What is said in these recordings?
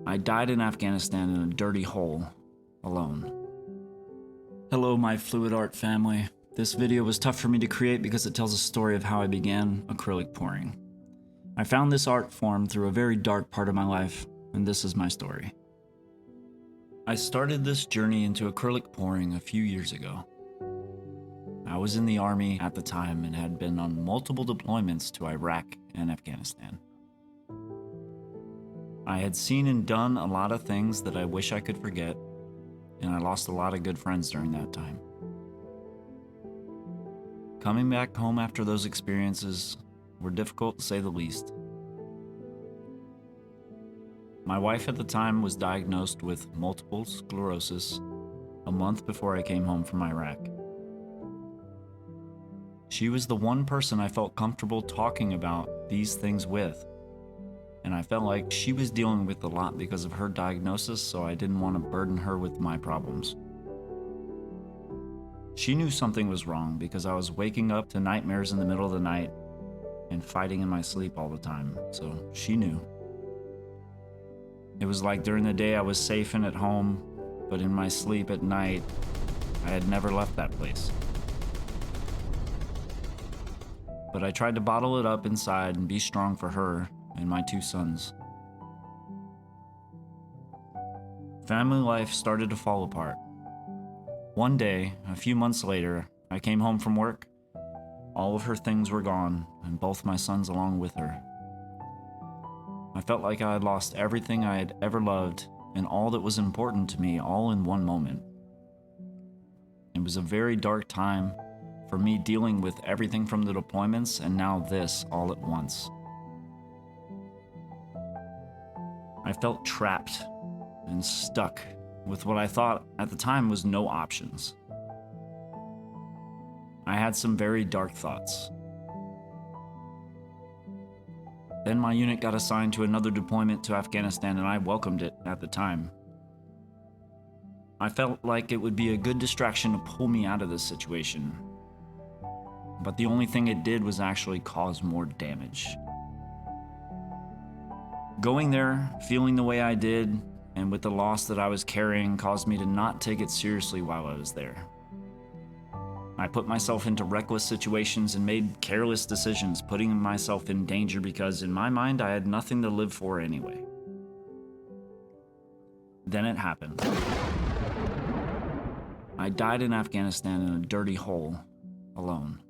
I died in Afghanistan in a dirty hole, alone. Hello, my fluid art family. This video was tough for me to create because it tells a story of how I began acrylic pouring. I found this art form through a very dark part of my life, and this is my story. I started this journey into acrylic pouring a few years ago. I was in the Army at the time and had been on multiple deployments to Iraq and Afghanistan. I had seen and done a lot of things that I wish I could forget, and I lost a lot of good friends during that time. Coming back home after those experiences were difficult to say the least. My wife at the time was diagnosed with multiple sclerosis a month before I came home from Iraq. She was the one person I felt comfortable talking about these things with, and I felt like she was dealing with a lot because of her diagnosis, so I didn't want to burden her with my problems. She knew something was wrong because I was waking up to nightmares in the middle of the night and fighting in my sleep all the time, so she knew. It was like during the day I was safe and at home, but in my sleep at night, I had never left that place. But I tried to bottle it up inside and be strong for her and my two sons. Family life started to fall apart. One day, a few months later, I came home from work. All of her things were gone, and both my sons along with her. I felt like I had lost everything I had ever loved and all that was important to me all in one moment. It was a very dark time for me, dealing with everything from the deployments and now this all at once. I felt trapped and stuck with what I thought at the time was no options. I had some very dark thoughts. Then my unit got assigned to another deployment to Afghanistan, and I welcomed it at the time. I felt like it would be a good distraction to pull me out of this situation. But the only thing it did was actually cause more damage. Going there, feeling the way I did, and with the loss that I was carrying, caused me to not take it seriously while I was there. I put myself into reckless situations and made careless decisions, putting myself in danger because in my mind I had nothing to live for anyway. Then it happened. I died in Afghanistan in a dirty hole, alone.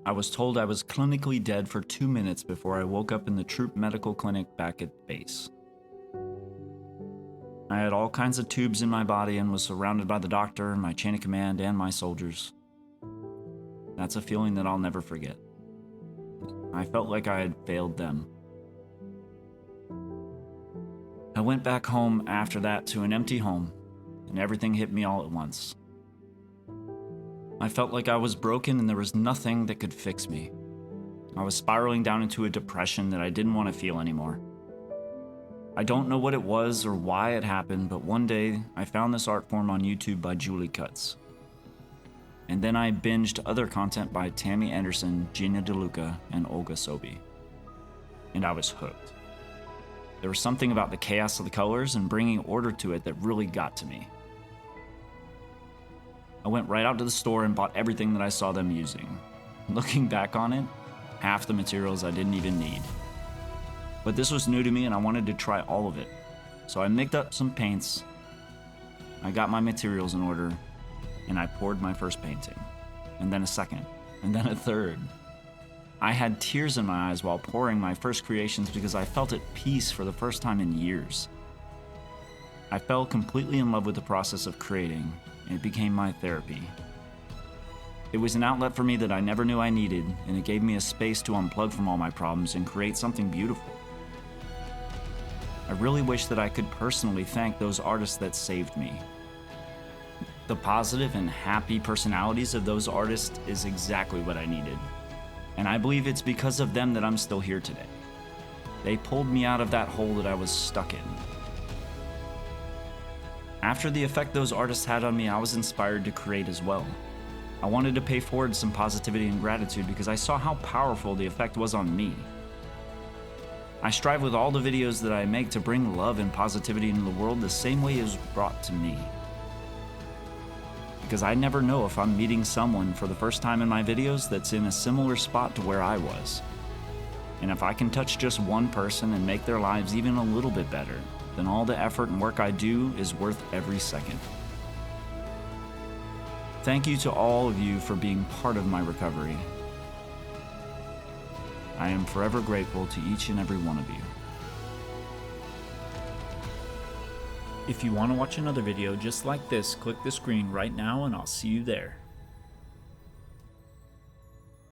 I was told I was clinically dead for 2 minutes before I woke up in the troop medical clinic back at base. I had all kinds of tubes in my body and was surrounded by the doctor, my chain of command, and my soldiers. That's a feeling that I'll never forget. I felt like I had failed them. I went back home after that to an empty home, and everything hit me all at once. I felt like I was broken and there was nothing that could fix me. I was spiraling down into a depression that I didn't want to feel anymore. I don't know what it was or why it happened, but one day I found this art form on YouTube by Julie Cuts. And then I binged other content by Tammy Anderson, Gina DeLuca, and Olga Sobey. And I was hooked. There was something about the chaos of the colors and bringing order to it that really got to me. I went right out to the store and bought everything that I saw them using. Looking back on it, half the materials I didn't even need. But this was new to me and I wanted to try all of it. So I mixed up some paints, I got my materials in order, and I poured my first painting. And then a second, and then a third. I had tears in my eyes while pouring my first creations because I felt at peace for the first time in years. I fell completely in love with the process of creating, and it became my therapy. It was an outlet for me that I never knew I needed, and it gave me a space to unplug from all my problems and create something beautiful. I really wish that I could personally thank those artists that saved me. The positive and happy personalities of those artists is exactly what I needed, and I believe it's because of them that I'm still here today. They pulled me out of that hole that I was stuck in. After the effect those artists had on me, I was inspired to create as well. I wanted to pay forward some positivity and gratitude because I saw how powerful the effect was on me. I strive with all the videos that I make to bring love and positivity into the world the same way it was brought to me. Because I never know if I'm meeting someone for the first time in my videos that's in a similar spot to where I was. And if I can touch just one person and make their lives even a little bit better, then all the effort and work I do is worth every second. Thank you to all of you for being part of my recovery. I am forever grateful to each and every one of you. If you want to watch another video just like this, click the screen right now and I'll see you there.